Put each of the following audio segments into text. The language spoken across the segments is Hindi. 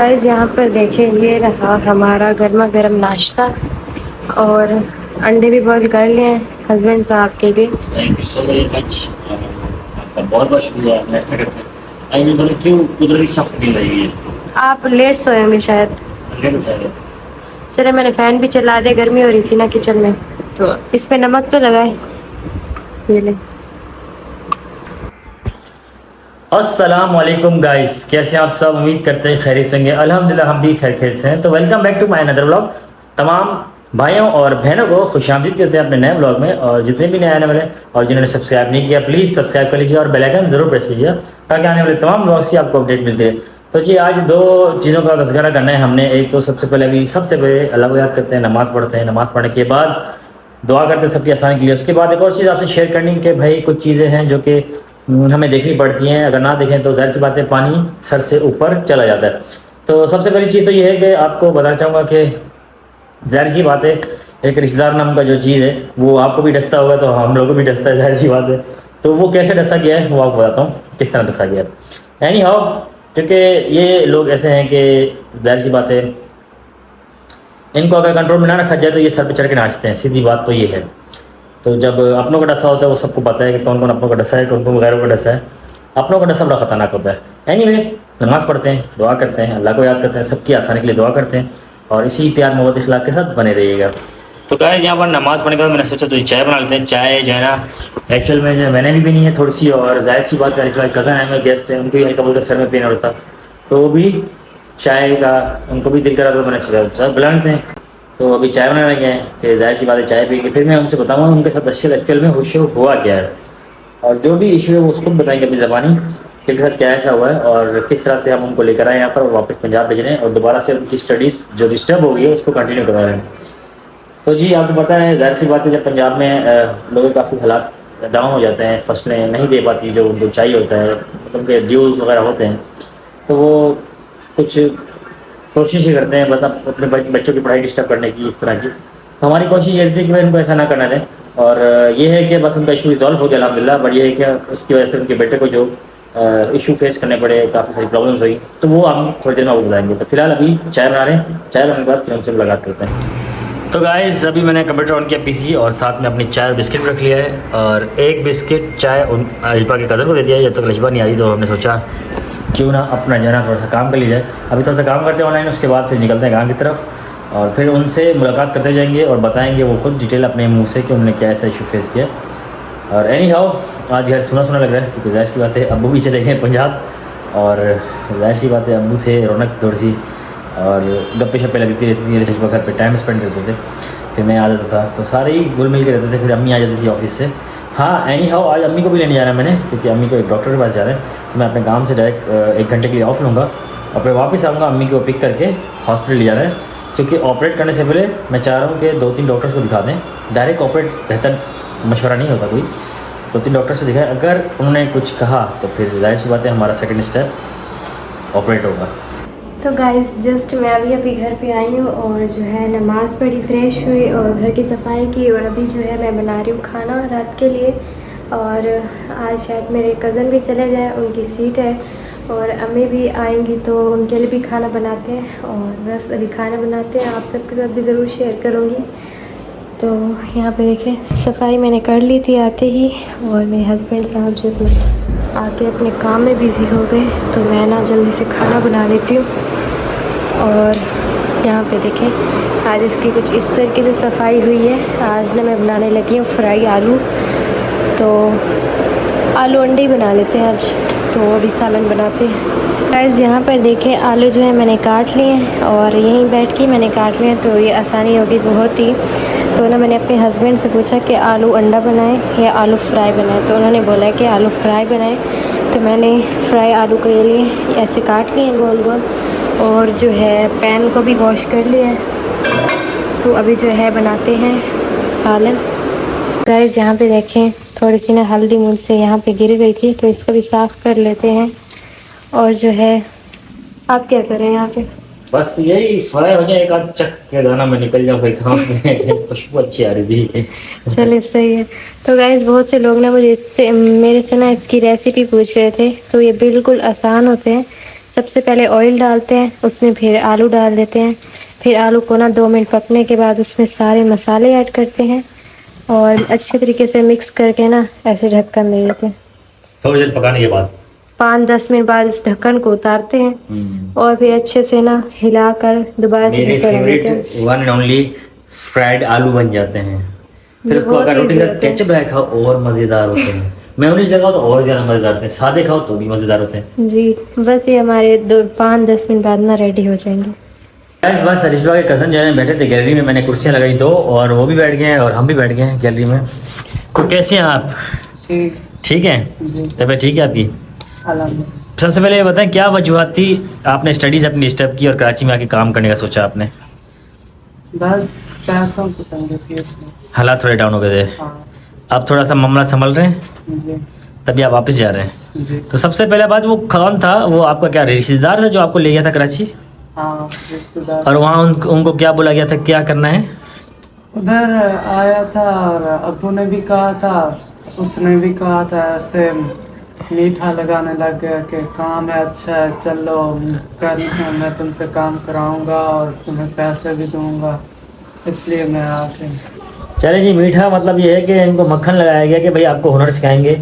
गाइस यहाँ पर देखें, ये रहा हमारा गर्मा गर्म नाश्ता और अंडे भी बॉईल कर लिए हैं हस्बैंड साहब के लिए। Thank you so very much. आपका बहुत बहुत शुक्रिया। नेक्स्ट करते हैं। आई मीन क्यों उधर ही सख्त मिल रही है? आप लेट सोए होंगे शायद। लेट चाहिए। चले मैंने फ़ैन भी चला दिया, गर्मी हो रही थी ना किचन में, तो इस पे नमक तो लगाए। ये ले। अस्सलाम वालेकुम गाइस, कैसे हैं आप सब? उम्मीद करते हैं खैरियत से होंगे। अल्हम्दुलिल्लाह हम भी खैरियत से हैं। तो welcome back to my another vlog. तमाम भाइयों और बहनों को खुशामदीद करते हैं अपने नए व्लॉग में। और जितने भी नए आने वाले और जिन्होंने सब्सक्राइब नहीं किया, प्लीज़ सब्सक्राइब कर लीजिए और बेल आइकन जरूर प्रेस कीजिए ताकि आने वाले तमाम व्लॉग से आपको अपडेट मिलती है। तो जी आज दो चीज़ों का तज़किरा करना है हमने। एक तो सबसे पहले अल्लाह को याद करते हैं, नमाज़ पढ़ते हैं, नमाज़ पढ़ने के बाद दुआ करते हैं सबकी आसानी के लिए। उसके बाद एक और चीज़ आपसे शेयर करनी कि भाई कुछ चीज़ें हैं जो कि हमें देखनी पड़ती हैं। अगर ना देखें तो जाहिर सी बात है पानी सर से ऊपर चला जाता है। तो सबसे पहली चीज़ तो ये है कि आपको बताना चाहूँगा कि जाहिर सी बात है एक रिश्तेदार नाम का जो चीज़ है वो आपको भी डसता होगा, तो हम लोगों को भी डसता है, जाहिर सी बात है। तो वो कैसे डसा गया है वो आपको बताता हूँ किस तरह डसा गया है। एनी हाउ, क्योंकि ये लोग ऐसे हैं कि जाहिर सी बात है इनको अगर कंट्रोल में ना रखा जाए तो ये सर पे चढ़ के नाचते हैं। सीधी बात तो ये है। तो जब अपनों का डसा होता है वो सबको पता है कि कौन कौन अपनों का डसा है, कौन कौन गैरों का डसा है। अपनों का डसा बड़ा खतरनाक होता है। एनीवे, नमाज़ पढ़ते हैं, दुआ करते हैं, अल्लाह को याद करते हैं, सबकी आसानी के लिए दुआ करते हैं और इसी प्यार मोहब्बत इखलाक के साथ बने रहिएगा। तो गाइस यहाँ पर नमाज़ पढ़ने के बाद मैंने सोचा तो चाय बना लेते हैं। चाय जो है ना एक्चुअल में जो मैंने भी पीनी है थोड़ी सी, और जाहिर सी बात है कज़न है, मेरे गेस्ट है, उनको हल्का फुल्का सर में पेन होता, तो वो भी चाय का उनको भी दिल करा, तो मैंने सोचा चाय बुला लेते हैं। तो अभी चाय बनाने लगे हैं, फिर जाहिर सी बात है चाय पी के फिर मैं उनसे बताऊँगा उनके साथ एक्चुअल में इशू हुआ क्या है, और जो भी इशू है वो उसको बताएंगे अपनी ज़बानी कि उनके साथ क्या ऐसा हुआ है और किस तरह से हम उनको लेकर आए यहाँ पर वापस पंजाब भेज रहे हैं और दोबारा से उनकी स्टडीज़ जो डिस्टर्ब हो गई है उसको कंटिन्यू करा रहे हैं। तो जी आपको पता है जाहिर सी बात है जब पंजाब में लोगों के काफ़ी हालात डाउन हो जाते हैं, फसलें नहीं दे पाती जो उनको चाहिए होता है, मतलब उनके ड्यूज़ वगैरह होते हैं, तो वो कुछ कोशिश ही करते हैं मतलब अपने बच्चों की पढ़ाई डिस्टर्ब करने की, इस तरह की। तो हमारी कोशिश ये थी कि भाई इनको ऐसा ना करना दें, और ये है कि बस उनका इशू रिजॉल्व हो गया अल्हम्दुलिल्लाह। बट ये है कि उसकी वजह से उनके बेटे को जो इशू फेस करने पड़े, काफ़ी सारी प्रॉब्लम्स हुई, तो वो हम थोड़ी देर में आपको बताएंगे। तो फिलहाल अभी चाय बना रहे हैं, चाय बनाने के बाद फिर उनसे मुलाकात करते हैं। तो गाइस अभी मैंने कंप्यूटर ऑन किया पीसी और साथ में अपनी चाय और बिस्किट रख लिया है, और एक बिस्किट चाय अजबा के कज़न को दे दिया है। जब तक अजबा नहीं आई तो हमने सोचा क्यों ना अपना जो है ना थोड़ा सा काम कर लिया जाए। अभी थोड़ा सा काम करते हैं ऑनलाइन, उसके बाद फिर निकलते हैं गाँव की तरफ और फिर उनसे मुलाकात करते जाएंगे और बताएंगे वो खुद डिटेल अपने मुंह से कि उन्होंने क्या ऐसा इशू फेस किया। और एनी हाउ आज घर सुना सुना लग रहा है क्योंकि जाहिर सी बात है अब्बू भी चले गए पंजाब, और जाहिर सी बात है अब्बू थे, रौनक थी थोड़ी सी और गप्पे शप्पे लगती रहती थी, घर पर टाइम स्पेंड करते थे। फिर मैं आ जाता था तो सारे ही घुल मिल के रहते थे। फिर अम्मी आ जाती थी ऑफिस से। हाँ एनी हाउ आज अम्मी को भी लेने जाना है मैंने, क्योंकि अम्मी को एक डॉक्टर के पास जा रहे हैं, तो मैं अपने काम से डायरेक्ट 1 घंटे के लिए ऑफ लूँगा और फिर वापस आऊँगा। अम्मी को पिक करके हॉस्पिटल ले जाना है, क्योंकि ऑपरेट करने से पहले मैं चाह रहा हूँ कि 2-3 डॉक्टर्स को दिखा दें। डायरेक्ट ऑपरेट बेहतर मशवरा नहीं होता, कोई 2-3 डॉक्टर से दिखाए, अगर उन्होंने कुछ कहा तो फिर जाहिर सी बात है हमारा सेकंड स्टेप ऑपरेट होगा। तो गाइस जस्ट मैं अभी घर पे आई हूँ और जो है नमाज़ पढ़ी, फ्रेश हुई और घर की सफाई की, और अभी जो है मैं बना रही हूँ खाना रात के लिए। और आज शायद मेरे कज़न भी चले जाए, उनकी सीट है, और अम्मी भी आएंगी तो उनके लिए भी खाना बनाते हैं। और बस अभी खाना बनाते हैं, आप सबके साथ भी ज़रूर शेयर करूँगी। तो यहाँ पे देखें सफाई मैंने कर ली थी आते ही, और मेरे हस्बैंड साहब जो आके अपने काम में बिज़ी हो गए, तो मैं ना जल्दी से खाना बना लेती हूँ। और यहाँ पे देखें आज इसकी कुछ इस तरीके से सफाई हुई है। आज ना मैं बनाने लगी हूँ फ्राई आलू, तो आलू अंडे ही बना लेते हैं आज, तो अभी सालन बनाते हैं। गाइस यहाँ पर देखें आलू जो है मैंने काट लिए हैं और यहीं बैठ के मैंने काट लिए हैं, तो ये आसानी होगी बहुत ही। तो ना मैंने अपने हस्बैंड से पूछा कि आलू अंडा बनाएं या आलू फ्राई बनाएं, तो उन्होंने बोला कि आलू फ्राई बनाएं। तो मैंने फ्राई आलू के लिए ऐसे काट लिए हैं गोल गोल, और जो है पैन को भी वॉश कर लिया है। तो अभी जो है बनाते हैं सालन। गाइस यहाँ पे देखें थोड़ी सी ना हल्दी मुझसे यहाँ पे गिर गई थी, तो इसको भी साफ़ कर लेते हैं। और जो है आप क्या करें यहाँ पे? बस यही फ्राई हो जाए, एक आध चक के दाना में निकल जाओ भाई काम में। खुशबू अच्छी आ रही थी। चलिए सही है। तो गाइस बहुत से लोग ना मुझे इससे मेरे से ना इसकी रेसिपी पूछ रहे थे, तो ये बिल्कुल आसान होते हैं, सबसे पहले ऑयल डालते हैं, उसमें फिर आलू डाल देते हैं। फिर आलू को ना 2 मिनट पकने के बाद उसमें सारे मसाले ऐड करते हैं और अच्छे तरीके से मिक्स करके ना ऐसे ढक्कन दे देते हैं। थोड़ी देर पकाने के बाद 5-10 मिनट बाद इस ढक्कन को उतारते हैं और फिर अच्छे से ना हिलाकर दोबारा से मेरे ढक्कन देते हैं। Favourite one and only fried आलू बन जाते हैं। फिर उसको बहुत अगर रोटी easy का होते हैं। केचप लगाए खाओ और मज़ेदार होते हैं। मेयोनीज लगाओ तो और ज़्यादा मज़ेदार होते हैं, सादे खाओ तो भी मज़ेदार होते हैं। जी बस ये हमारे 5-10 मिनट बाद ना रेडी हो जाएंगे। इस बार सरिश्वा के कज़न जो है बैठे थे गैलरी में, मैंने कुर्सियाँ लगाई 2 और वो भी बैठ गए हैं और हम भी बैठ गए हैं गैलरी में। तो कैसे हैं आप? ठीक है, तबीयत ठीक है आपकी? सबसे पहले ये बताएं क्या वजूहत थी आपने स्टडीज़ अपनी स्टॉप की और कराची में आके काम करने का सोचा आपने? बस पैसों को तंगी थी इसमें। हालात थोड़े डाउन हो गए थे, हाँ अब थोड़ा सा मामला संभल रहे हैं, जी तभी आप वापस जा रहे हैं। जी। तो सबसे पहले बात, वो कौन था? वो आपका क्या रिश्तेदार था जो आपको ले गया था कराची? हाँ रिश्तेदार। और वहाँ उनको क्या बोला गया था, क्या करना है? उधर आया था और अब्बू ने भी कहा था, उसने भी कहा था, ऐसे मीठा लगाने लग गया कि काम है, अच्छा है, चलो कर, मैं तुमसे काम कराऊंगा और तुम्हें पैसे भी दूंगा, इसलिए मैं आ गई। चले जी, मीठा मतलब ये है कि इनको मक्खन लगाया गया कि भाई आपको हुनर सिखाएंगे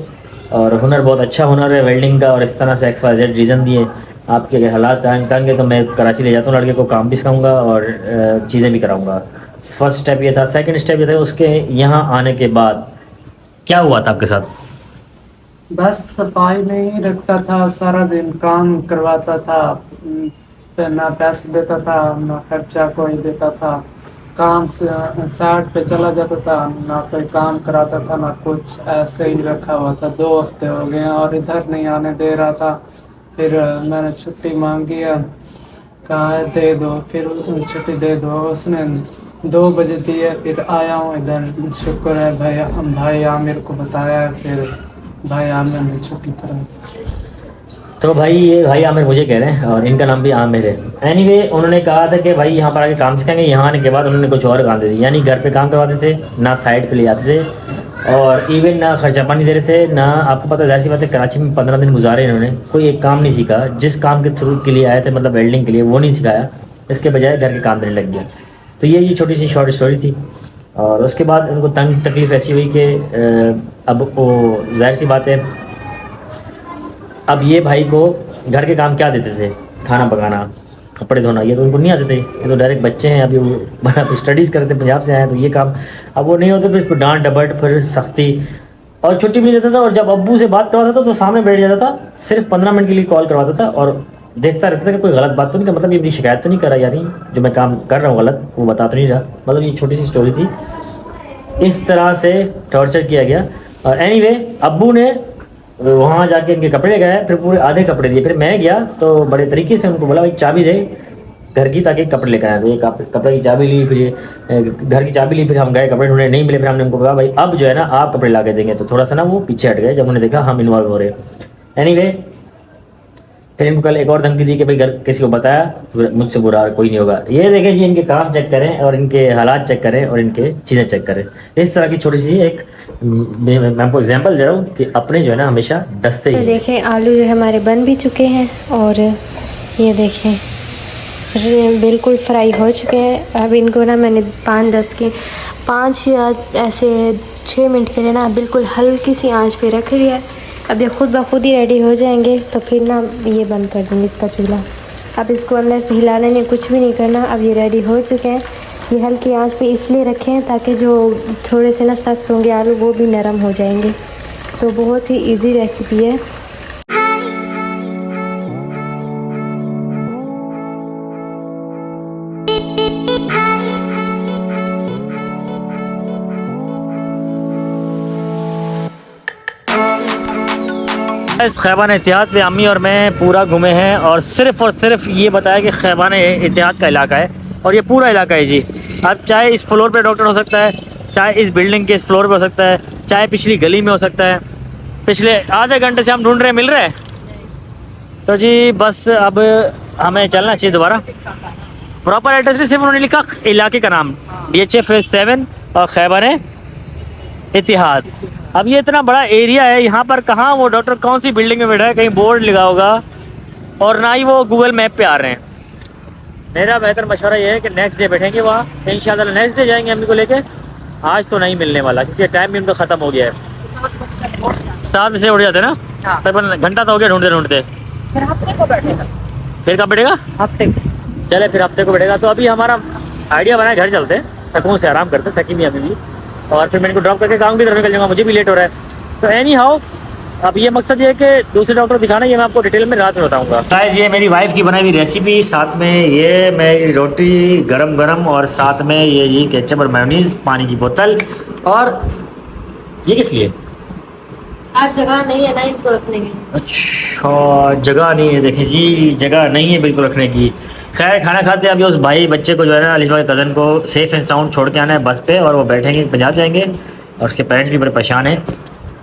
और हुनर बहुत अच्छा हुनर है वेल्डिंग का, और इस तरह से XYZ रीज़न दिए आपके अगर हालात करेंगे तो मैं कराची ले जाता हूँ लड़के को, काम भी सिखाऊंगा और चीज़ें भी कराऊंगा। फर्स्ट स्टेप ये था। सेकंड स्टेप ये था उसके यहाँ आने के बाद क्या हुआ था आपके साथ? बस सफाई में ही रखता था, सारा दिन काम करवाता था, ना पैसे देता था ना खर्चा कोई देता था, काम से साइड पे चला जाता था, ना कोई काम कराता था ना कुछ, ऐसे ही रखा हुआ था। 2 हफ्ते हो गए और इधर नहीं आने दे रहा था। फिर मैंने छुट्टी मांगी है, कहा दे दो, फिर छुट्टी दे दो, उसने 2 बजे दी है। फिर आया हूँ इधर, शुक्र है भाई आमिर को बताया है, फिर भाई आमिर ने छुट्टी कराई। तो भाई ये भाई आमिर मुझे कह रहे हैं और इनका नाम भी आमिर है। एनीवे उन्होंने कहा था कि भाई यहाँ पर आके काम सिखाएंगे, यहाँ आने के बाद उन्होंने कुछ और काम दे दिया, यानी घर पे काम करवाते थे, ना साइड पे ले जाते थे और इवन ना खर्चा पानी दे रहे थे, ना आपको पता जाहिर सी बात है कराची में 15 दिन गुजारे इन्होंने, कोई एक काम नहीं सीखा। जिस काम के थ्रू के लिए आए थे मतलब वेल्डिंग के लिए, वो नहीं सिखाया, इसके बजाय घर के काम देने लग गया। तो ये छोटी सी शॉर्ट स्टोरी थी। और उसके बाद उनको तंग तकलीफ़ ऐसी हुई कि अब वो जाहिर सी बात है, अब ये भाई को घर के काम क्या देते थे, खाना पकाना, कपड़े धोना, ये तो उनको नहीं आते थे, ये तो डायरेक्ट बच्चे हैं, अभी वो स्टडीज़ करते पंजाब से आए हैं, तो ये काम अब वो नहीं होते, फिर इसको डांट डपट, फिर सख्ती, और छुट्टी भी देता था। और जब अब्बू से बात करवाता था तो सामने बैठ जाता था, सिर्फ 15 मिनट के लिए कॉल करवाता था और देखता रहता था कि कोई गलत बात तो नहीं, मतलब ये अपनी शिकायत तो नहीं करा, यानी जो मैं काम कर रहा हूँ गलत वो बता तो नहीं रहा। मतलब ये छोटी सी स्टोरी थी, इस तरह से टॉर्चर किया गया। और एनीवे अब्बू ने वहाँ जाके इनके कपड़े गए, फिर पूरे आधे कपड़े दिए। फिर मैं गया तो बड़े तरीके से उनको बोला भाई चाबी दे घर की, ताकि कपड़े लेकर आए। तो ये कपड़े की चाबी ली, फिर ये घर की चाबी ली, फिर हम गए कपड़े ढूंढने, नहीं मिले। फिर हमने उनको कहा भाई अब जो है ना आप कपड़े ला के देंगे, तो थोड़ा सा ना वो पीछे हट गए जब उन्होंने देखा हम इन्वॉल्व हो रहे। एनीवे फिर इनको कल एक और धमकी दी कि भाई घर किसी को बताया तो मुझसे बुरा कोई नहीं होगा। ये देखें जी, इनके काम चेक करें और इनके हालात चेक करें और इनके चीज़ें चेक करें। इस तरह की छोटी सी एक मैं आपको एग्जांपल दे रहा हूँ कि अपने जो है ना हमेशा डसते ही। देखें आलू जो है हमारे बन भी चुके हैं और ये देखें बिल्कुल फ्राई हो चुके हैं। अब इनको ना मैंने 5 या ऐसे 6 मिनट के लिए ना बिल्कुल हल्की सी आंच पे रख दिया है। अब ये खुद ब खुद ही रेडी हो जाएंगे, तो फिर ना ये बंद कर दूँगी इसका चूल्हा। अब इसको अंदर से हिलाने नहीं, कुछ भी नहीं करना। अब ये रेडी हो चुके हैं। ये हल्की आंच पे इसलिए रखे हैं ताकि जो थोड़े से ना सख्त होंगे आलू वो भी नरम हो जाएंगे। तो बहुत ही इजी रेसिपी है। इस खैबान एहतियात पे अम्मी और मैं पूरा घूमे हैं और सिर्फ ये बताया कि खैबान एहतियात का इलाका है और ये पूरा इलाका है जी। अब चाहे इस फ्लोर पे डॉक्टर हो सकता है, चाहे इस बिल्डिंग के इस फ्लोर पे हो सकता है, चाहे पिछली गली में हो सकता है। पिछले आधे घंटे से हम ढूंढ रहे हैं, मिल रहे हैं। तो जी बस अब हमें चलना चाहिए दोबारा। प्रॉपर एड्रेस नहीं, सिर्फ उन्होंने लिखा इलाके का नाम DHA फेज 7 और खैबान एहतियात। अब ये इतना बड़ा एरिया है, यहाँ पर कहाँ वो डॉक्टर कौन सी बिल्डिंग में बैठा है, कहीं बोर्ड लगा होगा और ना ही वो गूगल मैप पे आ रहे हैं। मेरा बेहतर मशवरा ये है कि नेक्स्ट डे बैठेंगे वहाँ, इंशाल्लाह नेक्स्ट डे जाएंगे अम्मी को लेके। आज तो नहीं मिलने वाला क्योंकि टाइम भी उनका ख़त्म हो गया है। 7 बजे से उठ जाते ना, तकरीबन घंटा तो हो गया ढूंढते ढूंढते। फिर हफ्ते को बैठेगा। फिर कब बैठेगा? हफ्ते को। चले फिर हफ्ते को बैठेगा। तो अभी हमारा आइडिया बना है घर चलते हैं, सकून से आराम करते, थकी नहीं अभी भी, और फिर मैं इनको ड्रॉप करके काम की तरफ निकल जाऊँगा, मुझे भी लेट हो रहा है। तो एनी हाउ अब ये मकसद ये है कि दूसरे डॉक्टर दिखाना, ये मैं आपको डिटेल में रात में बताऊंगा। गाइस ये मेरी वाइफ की बनाई हुई रेसिपी, साथ में ये मेरी रोटी गरम गरम, और साथ में ये जी केचप और मेयोनीज, पानी की बोतल। और ये किस लिए? आज जगह नहीं है ना इनको रखने की। अच्छा जगह नहीं है, देखें जी जगह नहीं है बिल्कुल रखने की। खैर खाना खाते हैं अभी उस भाई बच्चे को जो है ना, अलिशा के कज़न को सेफ एंड साउंड छोड़ के आना है बस पे, और वो बैठेंगे पंजाब जाएंगे, और उसके पेरेंट्स भी बड़े परेशान हैं।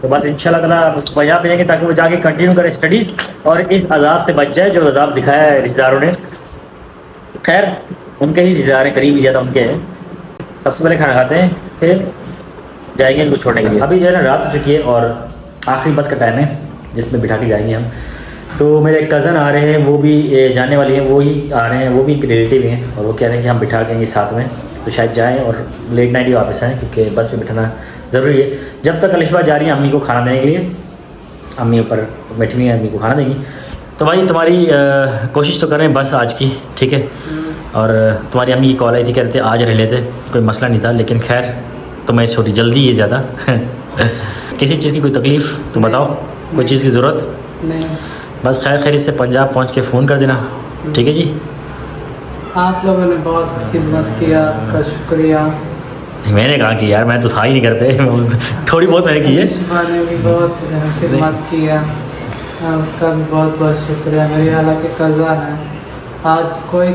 तो बस इंशाल्लाह ताला उसको पंजाब भेजेंगे ताकि वो जाके कंटिन्यू करे स्टडीज़ और इस अजाब से बच जाए जो अजाब दिखाया है रिश्तेदारों ने। खैर उनके ही रिश्तेदार हैं, करीबी ज़्यादा उनके हैं। सबसे पहले खाना खाते हैं, फिर जाएंगे इनको छोड़ने के लिए। अभी जो है ना रात हो चुकी है और आखिरी बस का टाइम है जिसमें बिठा के जाएंगे हम। तो मेरे कज़न आ रहे हैं, वो भी जाने वाली हैं, वो ही आ रहे हैं, वो भी एक रिलेटिव हैं, और वो कह रहे हैं कि हम बिठा देंगे साथ में, तो शायद जाएँ और लेट नाइट ही वापस आएँ क्योंकि बस में बिठाना ज़रूरी है। जब तक अलिशा जा रही है अम्मी को खाना देने के लिए, अम्मी ऊपर बैठी हुई है, अम्मी को खाना देंगी। तो भाई तुम्हारी कोशिश तो करें बस आज की, ठीक है। और तुम्हारी अम्मी की कॉल आई थी, कह रहे थे आज रह लेते, कोई मसला नहीं था, लेकिन खैर तुम्हें छोटी जल्दी है ज़्यादा। किसी चीज़ की कोई तकलीफ़ तो बताओ, कोई चीज़ की ज़रूरत नहीं, बस खैर खैरियत से पंजाब पहुँच के फ़ोन कर देना, ठीक है जी। आप लोगों ने बहुत खिदमत किया, आपका शुक्रिया। मैंने कहा कि यार मैं तो था ही नहीं घर पे, थोड़ी बहुत मैंने की है। शिफा ने भी बहुत खिदमत किया, उसका भी बहुत बहुत शुक्रिया। मेरी हालांकि कज़न है, आज कोई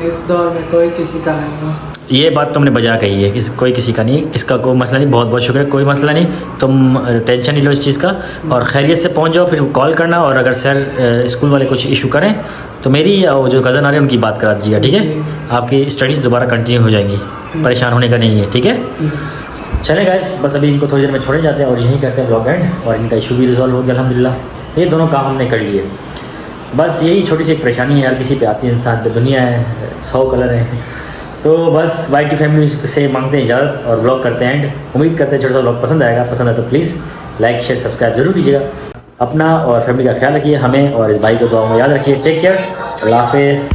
इस दौर में कोई किसी का नहीं है। ये बात तुमने बजा कही है कि कोई किसी का नहीं, इसका कोई मसला नहीं, बहुत बहुत शुक्रिया, कोई मसला नहीं, तुम टेंशन नहीं लो इस चीज़ का, और खैरियत से पहुंच जाओ, फिर कॉल करना, और अगर सर स्कूल वाले कुछ इशू करें तो मेरी या वो जो कज़न आ रहे हैं उनकी बात करा दीजिएगा, ठीक है। आपकी स्टडीज़ दोबारा कंटिन्यू हो जाएंगी, परेशान होने का नहीं है, ठीक है। चले गाइस बस अभी इनको थोड़ी देर में छोड़े जाते हैं और यहीं करते हैं ब्लॉग एंड, और इनका इशू भी रिजॉल्व हो गया अल्हम्दुलिल्लाह। ये दोनों काम हमने कर लिए। बस यही छोटी सी एक परेशानी है, हर किसी पे आती है, इंसान पे दुनिया है, 100 कलर हैं। तो बस वाईटी फैमिली से मांगते हैं इजाज़त और ब्लॉग करते हैं एंड। उम्मीद करते हैं छोटा सा ब्लॉग पसंद आएगा, पसंद आए तो प्लीज़ लाइक शेयर सब्सक्राइब जरूर कीजिएगा। अपना और फैमिली का ख्याल रखिए, हमें और इस भाई को दुआ में याद रखिए। टेक केयर, अल्लाह हाफ़िज़।